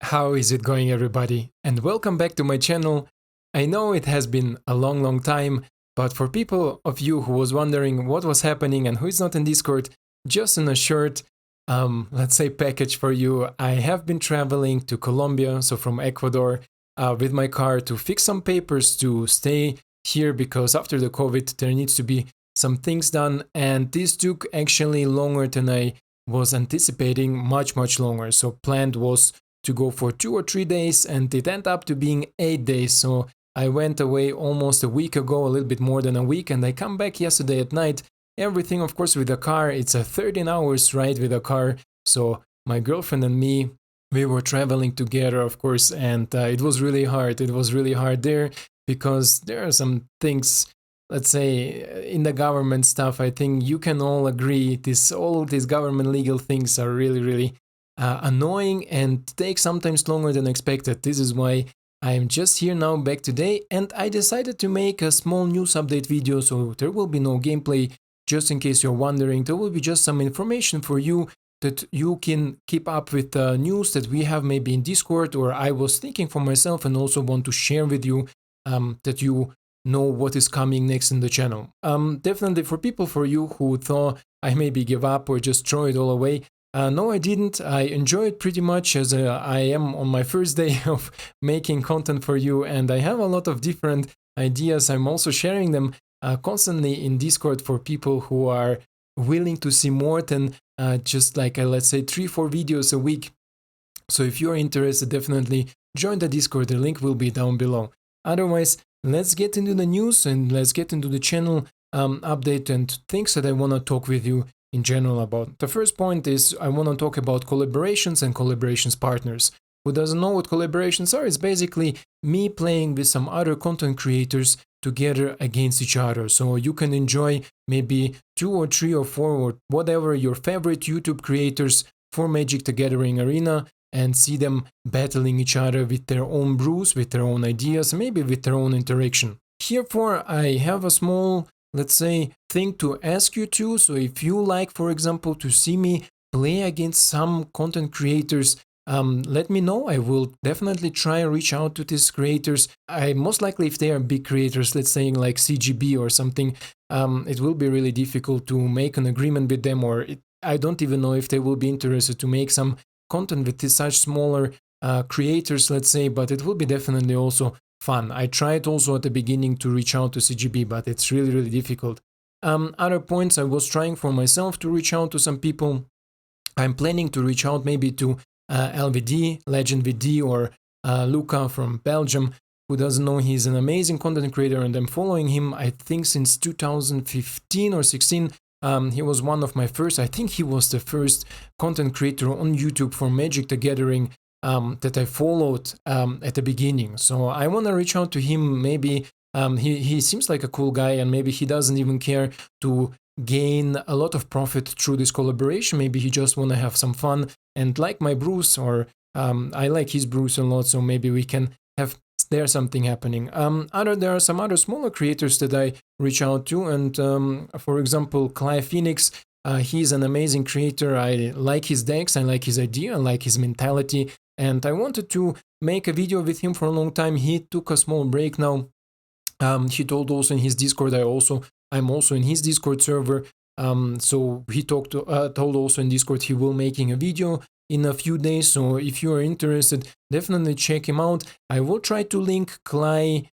How is it going, everybody? And welcome back to my channel. I know it has been a long time, but for people of you who was wondering what was happening and who is not in Discord, just in a short, let's say package for you, I have been traveling to Colombia, so from Ecuador, with my car to fix some papers to stay here because after the COVID there needs to be some things done, and this took actually longer than I was anticipating, much longer. So planned was to go for 2 or 3 days, and it ended up to being 8 days. So I went away almost a week ago, a little bit more than a week, and I come back yesterday at night. Everything, of course, with the car. It's a 13 hours ride with a car. So my girlfriend and me, we were traveling together, of course, and it was really hard. It was really hard there because there are some things, let's say, in the government stuff. I think you can all agree all these government legal things are really annoying and take sometimes longer than expected. This is why I am just here now back today, and I decided to make a small news update video, so there will be no gameplay. Just in case you're wondering, there will be just some information for you that you can keep up with the news that we have maybe in Discord, or I was thinking for myself and also want to share with you, that you know what is coming next in the channel. Definitely for you who thought I maybe give up or just throw it all away, no, I didn't. I enjoyed pretty much, as I am on my first day of making content for you, and I have a lot of different ideas. I'm also sharing them constantly in Discord for people who are willing to see more than just like, let's say, 3-4 videos a week. So if you're interested, definitely join the Discord. The link will be down below. Otherwise, let's get into the news and let's get into the channel update and things that I want to talk with you in general about. The first point is I want to talk about collaborations and collaborations partners. Who doesn't know what collaborations are? It's basically me playing with some other content creators together against each other. So you can enjoy maybe 2 or 3 or 4 or whatever your favorite YouTube creators for Magic the Gathering Arena and see them battling each other with their own brews, with their own ideas, maybe with their own interaction. Herefore, I have a small, let's say, thing to ask you too. So if you like, for example, to see me play against some content creators, let me know. I will definitely try and reach out to these creators. I most likely, if they are big creators, let's say like CGB or something, it will be really difficult to make an agreement with them, or I don't even know if they will be interested to make some content with such smaller creators, let's say, but it will be definitely also fun. I tried also at the beginning to reach out to CGB, but it's really difficult. Other points, I was trying for myself to reach out to some people. I'm planning to reach out maybe to LVD, Legend VD, or Luca from Belgium. Who doesn't know, he's an amazing content creator and I'm following him, I think, since 2015 or 16. He was one of my first, I think he was the first content creator on YouTube for Magic the Gathering that I followed at the beginning. So I want to reach out to him. Maybe he seems like a cool guy, and maybe he doesn't even care to gain a lot of profit through this collaboration. Maybe he just want to have some fun and like my brews, or I like his brews a lot, so maybe we can have there's something happening. There are some other smaller creators that I reach out to, and for example, Clive Phoenix. He's an amazing creator. I like his decks, I like his idea, I like his mentality, and I wanted to make a video with him for a long time. He took a small break now. He told also in his Discord, I'm also in his Discord server. So he told also in Discord he will making a video in a few days. So if you are interested, definitely check him out. I will try to link Clive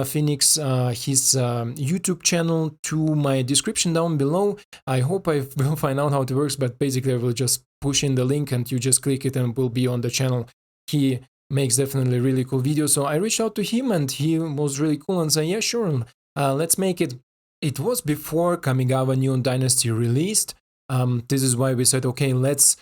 Phoenix, his YouTube channel, to my description down below. I hope I will find out how it works, but basically I will just push in the link and you just click it and it will be on the channel. He makes definitely really cool videos. So I reached out to him and he was really cool and said, yeah, sure, let's make it. It was before Kamigawa Neon Dynasty released. This is why we said, okay, let's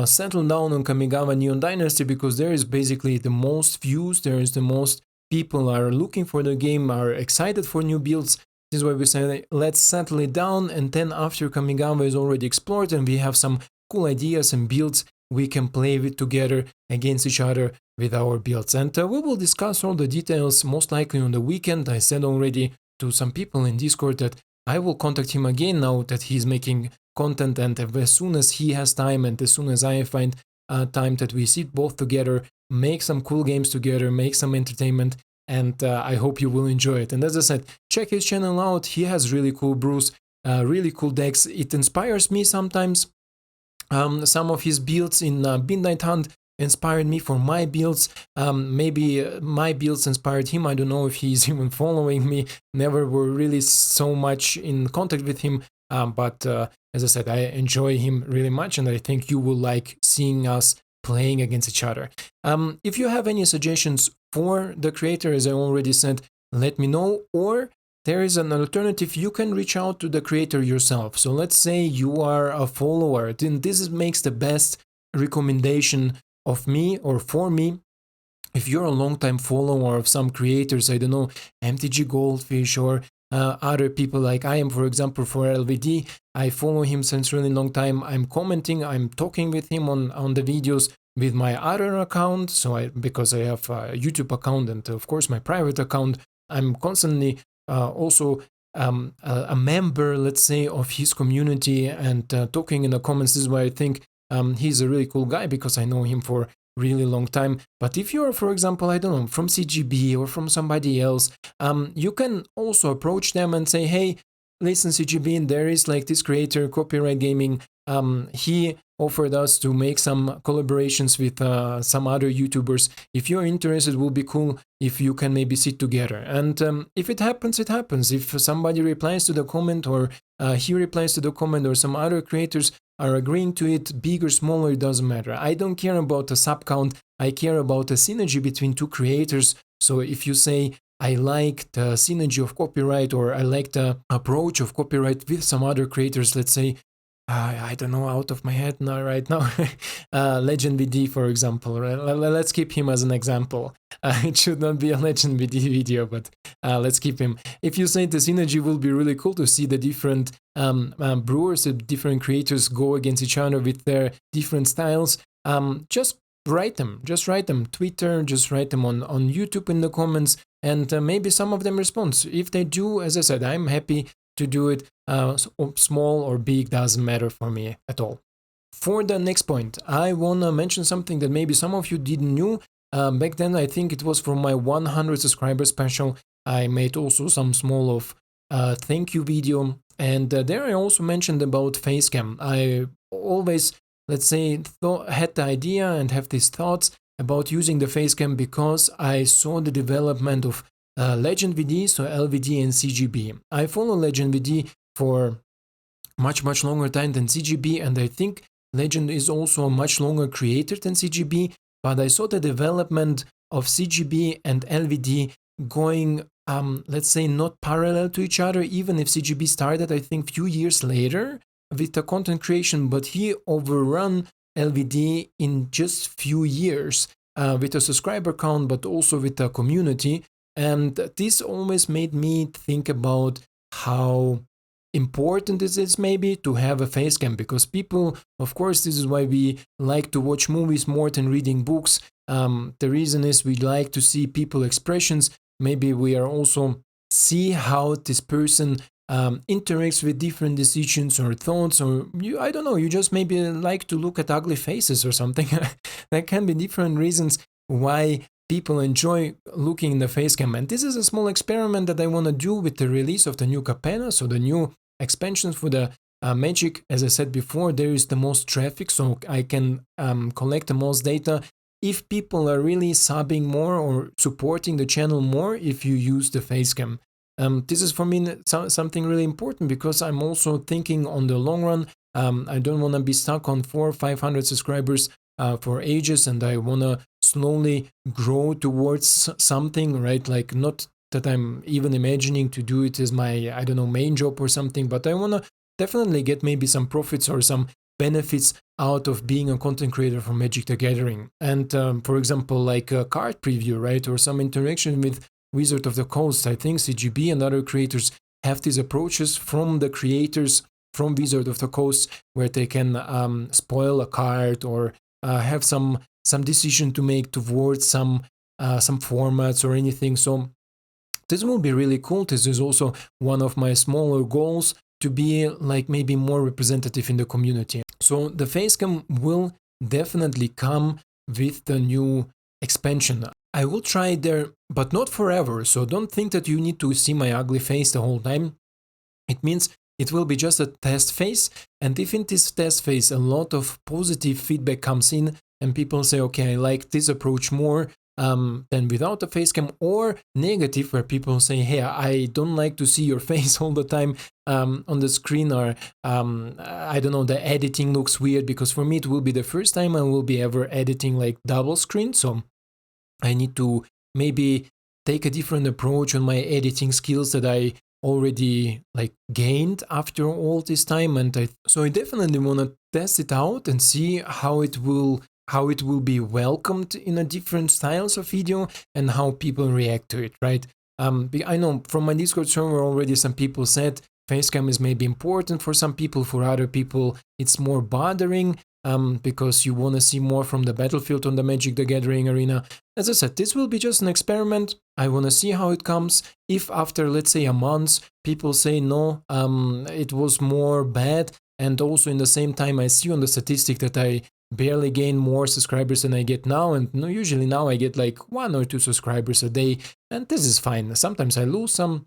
settle down on Kamigawa Neon Dynasty, because there is basically the most views, there is the most people are looking for the game, are excited for new builds. This is why we said, let's settle it down, and then after Kamigawa is already explored and we have some cool ideas and builds, we can play with together against each other with our builds. And we will discuss all the details most likely on the weekend. I said already to some people in Discord that I will contact him again now that he's making content, and as soon as he has time and as soon as I find time that we sit both together, make some cool games together, make some entertainment, and I hope you will enjoy it. And as I said, check his channel out. He has really cool brews, really cool decks. It inspires me sometimes. Some of his builds in Midnight Hunt inspired me for my builds. Maybe my builds inspired him. I don't know if he's even following me. Never were really so much in contact with him. But as I said, I enjoy him really much, and I think you will like seeing us playing against each other. If you have any suggestions for the creator, as I already said, let me know. Or there is an alternative. You can reach out to the creator yourself. So let's say you are a follower, then this makes the best recommendation of me or for me. If you're a long-time follower of some creators, I don't know, MTG Goldfish or other people like I am, for example, for LVD, I follow him since really long time. I'm commenting, I'm talking with him on the videos with my other account. So because I have a YouTube account and of course my private account, I'm constantly also a member, let's say, of his community and talking in the comments. This is why I think he's a really cool guy, because I know him for really long time. But if you're, for example, I don't know, from CGB or from somebody else, you can also approach them and say, hey, listen, CGB, there is like this creator, Copyright Gaming. He offered us to make some collaborations with some other YouTubers. If you're interested, it will be cool if you can maybe sit together. And if it happens, it happens. If somebody replies to the comment, or he replies to the comment, or some other creators are agreeing to it, big or smaller, it doesn't matter. I don't care about the sub count. I care about the synergy between two creators. So if you say, I like the synergy of copyright, or I like the approach of copyright with some other creators, let's say, I don't know out of my head now, right now, Legend VD, for example. Let's keep him as an example. It should not be a Legend VD video, but let's keep him. If you say the synergy will be really cool to see the different brewers, the different creators go against each other with their different styles, just write them, Twitter, just write them on YouTube in the comments, and maybe some of them respond. If they do, as I said, I'm happy to do it. Small or big doesn't matter for me at all. For the next point, I want to mention something that maybe some of you didn't know. Back then, I think it was from my 100 subscriber special. I made also some small of thank you video, and there I also mentioned about FaceCam. I always, let's say, had the idea and have these thoughts about using the FaceCam because I saw the development of Legend VD, so LVD and CGB. I follow Legend VD for much longer time than CGB, and I think Legend is also a much longer creator than CGB, but I saw the development of CGB and LVD going, let's say, not parallel to each other, even if CGB started, I think, few years later with the content creation, but he overrun LVD in just few years with a subscriber count, but also with the community. And this always made me think about how important it is maybe to have a FaceCam, because people, of course, this is why we like to watch movies more than reading books. The reason is we like to see people expressions. Maybe we are also see how this person interacts with different decisions or thoughts, or I don't know, you just maybe like to look at ugly faces or something. There can be different reasons why people enjoy looking in the FaceCam. And this is a small experiment that I want to do with the release of the new Capena, so the new expansions for the Magic. As I said before, there is the most traffic, so I can collect the most data. If people are really subbing more or supporting the channel more, if you use the FaceCam. This is for me something really important, because I'm also thinking on the long run. I don't want to be stuck on 400 or 500 subscribers for ages, and I want to slowly grow towards something, right? Like, not that I'm even imagining to do it as my, I don't know, main job or something, but I want to definitely get maybe some profits or some benefits out of being a content creator for Magic the Gathering. And for example, like a card preview, right? Or some interaction with Wizard of the Coast. I think CGB and other creators have these approaches from the creators from Wizard of the Coast, where they can spoil a card or have some decision to make towards some formats or anything. So this will be really cool. This is also one of my smaller goals, to be like maybe more representative in the community. So the FaceCam will definitely come with the new expansion. I will try it there, but not forever. So don't think that you need to see my ugly face the whole time. It means it will be just a test phase. And if in this test phase a lot of positive feedback comes in and people say, okay, I like this approach more than without a face cam, or negative where people say, hey, I don't like to see your face all the time on the screen, or I don't know, the editing looks weird, because for me it will be the first time I will be ever editing like double screen. So I need to maybe take a different approach on my editing skills that I already like gained after all this time. And so I definitely want to test it out and see how it will be welcomed in a different styles of video and how people react to it, right? I know from my Discord server already some people said facecam is maybe important for some people, for other people it's more bothering because you want to see more from the battlefield on the Magic the Gathering arena. As I said, this will be just an experiment. I want to see how it comes. If after, let's say, a month, people say no, it was more bad, and also in the same time I see on the statistic that I barely gain more subscribers than I get now, and usually now I get like 1 or 2 subscribers a day, and this is fine. Sometimes I lose some.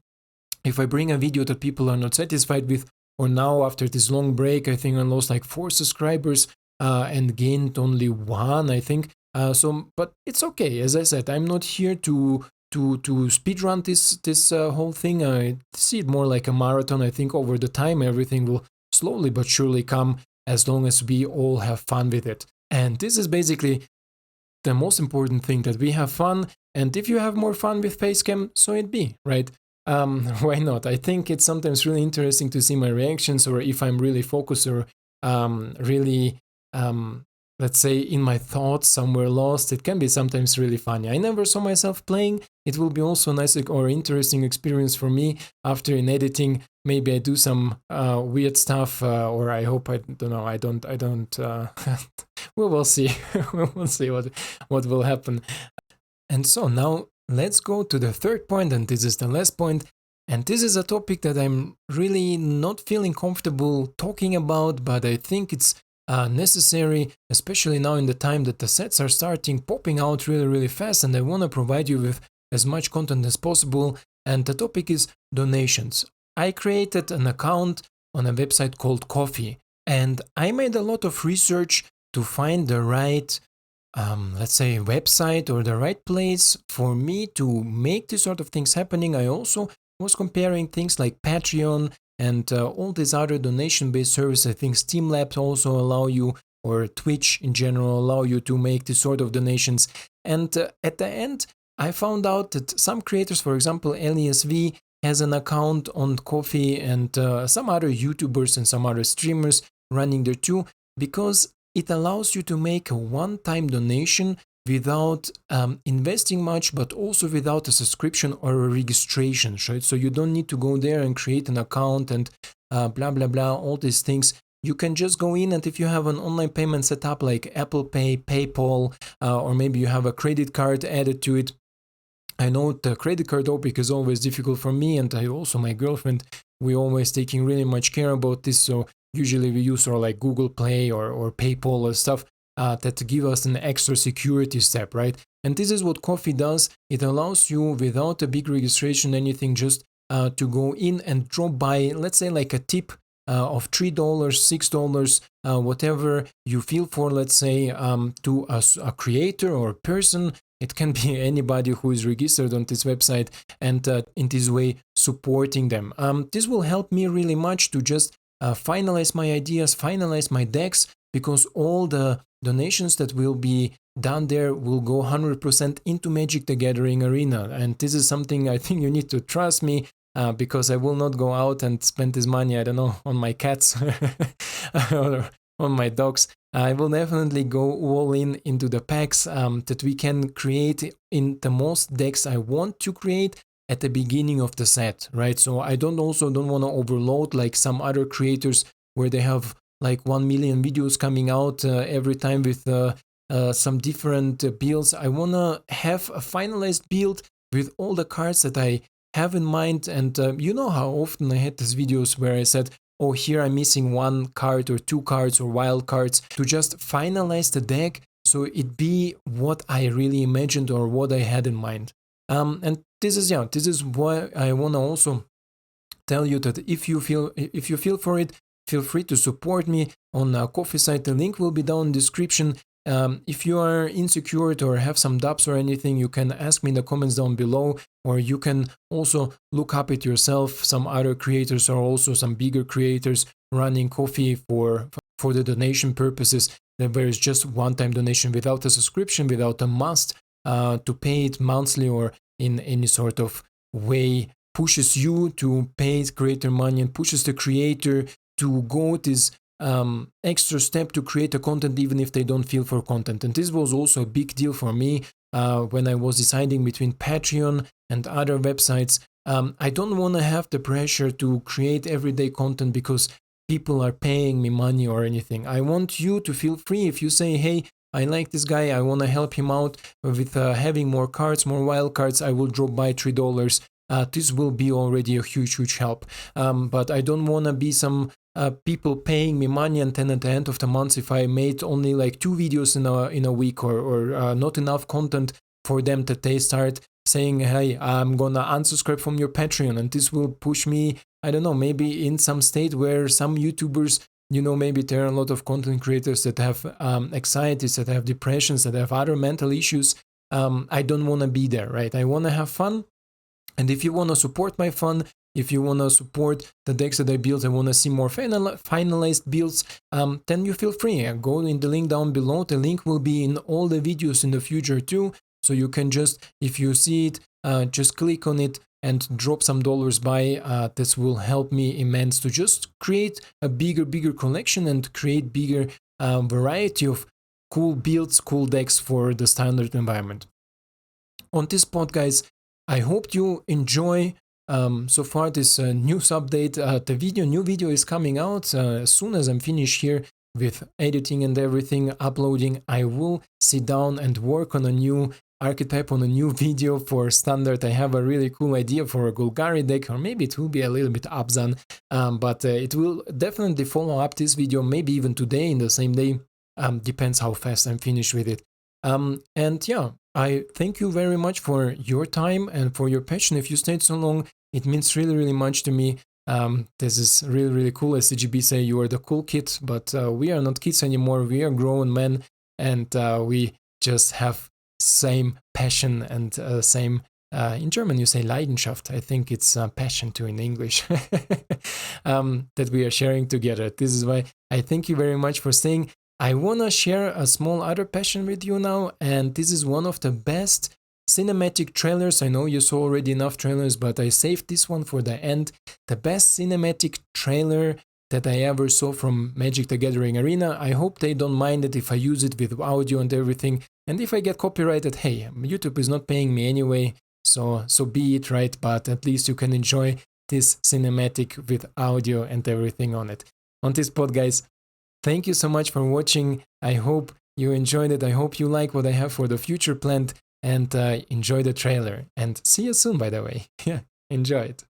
If I bring a video that people are not satisfied with, or now after this long break, I think I lost like 4 subscribers and gained only 1, I think. But it's okay. As I said, I'm not here to speedrun this whole thing. I see it more like a marathon. I think over the time everything will slowly but surely come, as long as we all have fun with it. And this is basically the most important thing, that we have fun. And if you have more fun with facecam, so it be, right? Why not? I think it's sometimes really interesting to see my reactions, or if I'm really focused, or really let's say in my thoughts somewhere lost. It can be sometimes really funny. I never saw myself playing. It will be also a nice or interesting experience for me after in editing. Maybe I do some weird stuff, or I hope I don't know. I don't. We will see. We will see what will happen. And so now let's go to the third point, and this is the last point. And this is a topic that I'm really not feeling comfortable talking about, but I think it's necessary, especially now in the time that the sets are starting popping out really, really fast, and I want to provide you with as much content as possible. And the topic is donations. I created an account on a website called Coffee, and I made a lot of research to find the right let's say website or the right place for me to make this sort of things happening. I also was comparing things like Patreon and all these other donation-based services. I think Steamlabs also allow you, or Twitch in general allow you to make this sort of donations. And at the end, I found out that some creators, for example, LESV has an account on Ko-fi, and some other YouTubers and some other streamers running there too, because it allows you to make a one-time donation without investing much, but also without a subscription or a registration, right? So you don't need to go there and create an account and blah, blah, blah, all these things. You can just go in, and if you have an online payment set up like Apple Pay, PayPal, or maybe you have a credit card added to it. I know the credit card topic is always difficult for me, and I also, my girlfriend, we always taking really much care about this. So usually we use like Google Play or PayPal or stuff that give us an extra security step, right? And this is what Ko-fi does. It allows you, without a big registration, anything, just to go in and drop by, let's say like a tip of $3, $6, whatever you feel for, let's say, to a creator or a person. It can be anybody who is registered on this website, and in this way supporting them. This will help me really much to just finalize my ideas, finalize my decks, because all the donations that will be done there will go 100% into Magic the Gathering arena. And this is something I think you need to trust me, because I will not go out and spend this money, I don't know, on my cats or on my dogs. I will definitely go all into the packs that we can create in the most decks I want to create at the beginning of the set, right? So I don't want to overload like some other creators where they have like 1 million videos coming out every time with some different builds. I want to have a finalized build with all the cards that I have in mind. And you know how often I had these videos where I said, oh, here I'm missing one card or two cards or wild cards, to just finalize the deck so it be what I really imagined or what I had in mind. And this is why I want to also tell you that if you feel for it, feel free to support me on Coffee site. The link will be down in the description. If you are insecure or have some doubts or anything, you can ask me in the comments down below, or you can also look up it yourself. Some other creators are also some bigger creators running Coffee for the donation purposes. There is just one-time donation without a subscription, without a must to pay it monthly or in any sort of way. Pushes you to pay creator money and pushes the creator to go this extra step to create a content even if they don't feel for content. And this was also a big deal for me when I was deciding between Patreon and other websites. I don't want to have the pressure to create everyday content because people are paying me money or anything. I want you to feel free. If you say, hey, I like this guy, I want to help him out with having more cards, more wild cards, I will drop by $3. This will be already a huge help. But I don't want to be some people paying me money, and then at the end of the month, if I made only like 2 videos in a week or not enough content for them, that they start saying, hey, I'm gonna unsubscribe from your Patreon, and this will push me, I don't know, maybe in some state where some YouTubers, maybe there are a lot of content creators that have anxieties, that have depressions, that have other mental issues. I don't want to be there, right? I want to have fun. And if you want to support my fun, if you want to support the decks that I built and want to see more finalized builds, then you feel free. Go in the link down below. The link will be in all the videos in the future too. So you can just, if you see it, just click on it and drop some dollars by. This will help me immense to just create a bigger collection and create bigger variety of cool builds, cool decks for the standard environment. On this spot, guys, I hope you enjoy so far this news update. The new video is coming out as soon as I'm finished here with editing and everything, uploading. I will sit down and work on a new archetype, on a new video for standard. I have a really cool idea for a Golgari deck, or maybe it will be a little bit Abzan, but it will definitely follow up this video, maybe even today in the same day. Depends how fast I'm finished with it. And yeah, I thank you very much for your time and for your passion. If you stayed so long, it means really much to me. This is really cool. As CGB say, you are the cool kid, but we are not kids anymore. We are grown men, and we just have same passion and same, in German you say Leidenschaft. I think it's passion too in English, that we are sharing together. This is why I thank you very much for staying. I want to share a small other passion with you now, and this is one of the best cinematic trailers. I know you saw already enough trailers, but I saved this one for the end. The best cinematic trailer that I ever saw from Magic the Gathering Arena. I hope they don't mind it if I use it with audio and everything. And if I get copyrighted, hey, YouTube is not paying me anyway, so be it, right? But at least you can enjoy this cinematic with audio and everything on it. On this spot, guys, thank you so much for watching. I hope you enjoyed it. I hope you like what I have for the future planned, and enjoy the trailer. And see you soon, by the way. Yeah, enjoy it.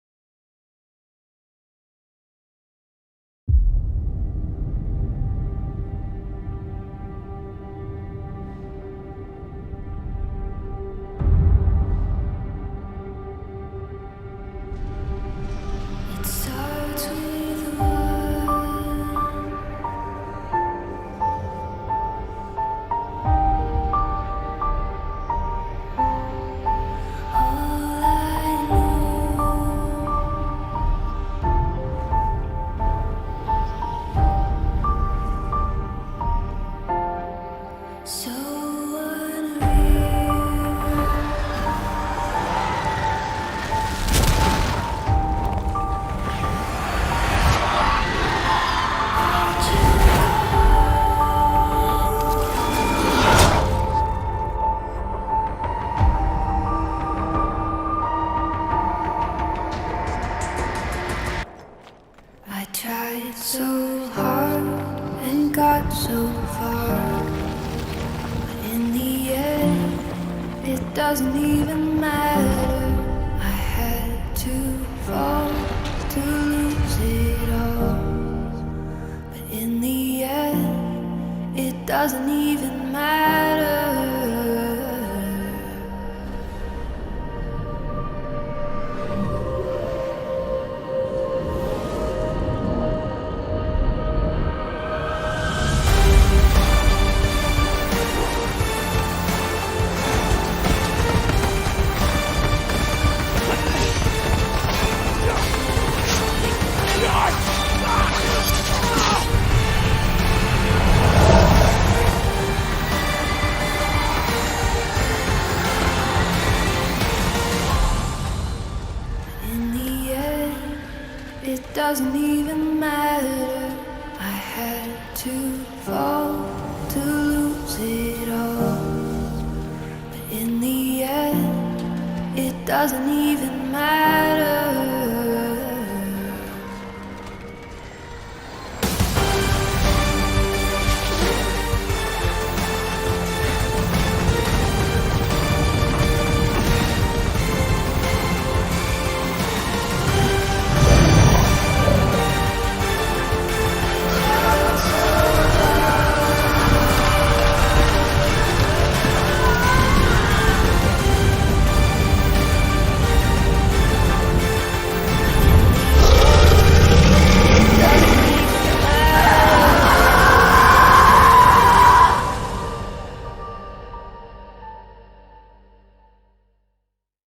Tried so hard and got so far, but in the end, it doesn't even matter. I had to fall to lose it all. doesn't even matter. In the end, it doesn't even matter. I had to fall to lose it all. But in the end, it doesn't even matter.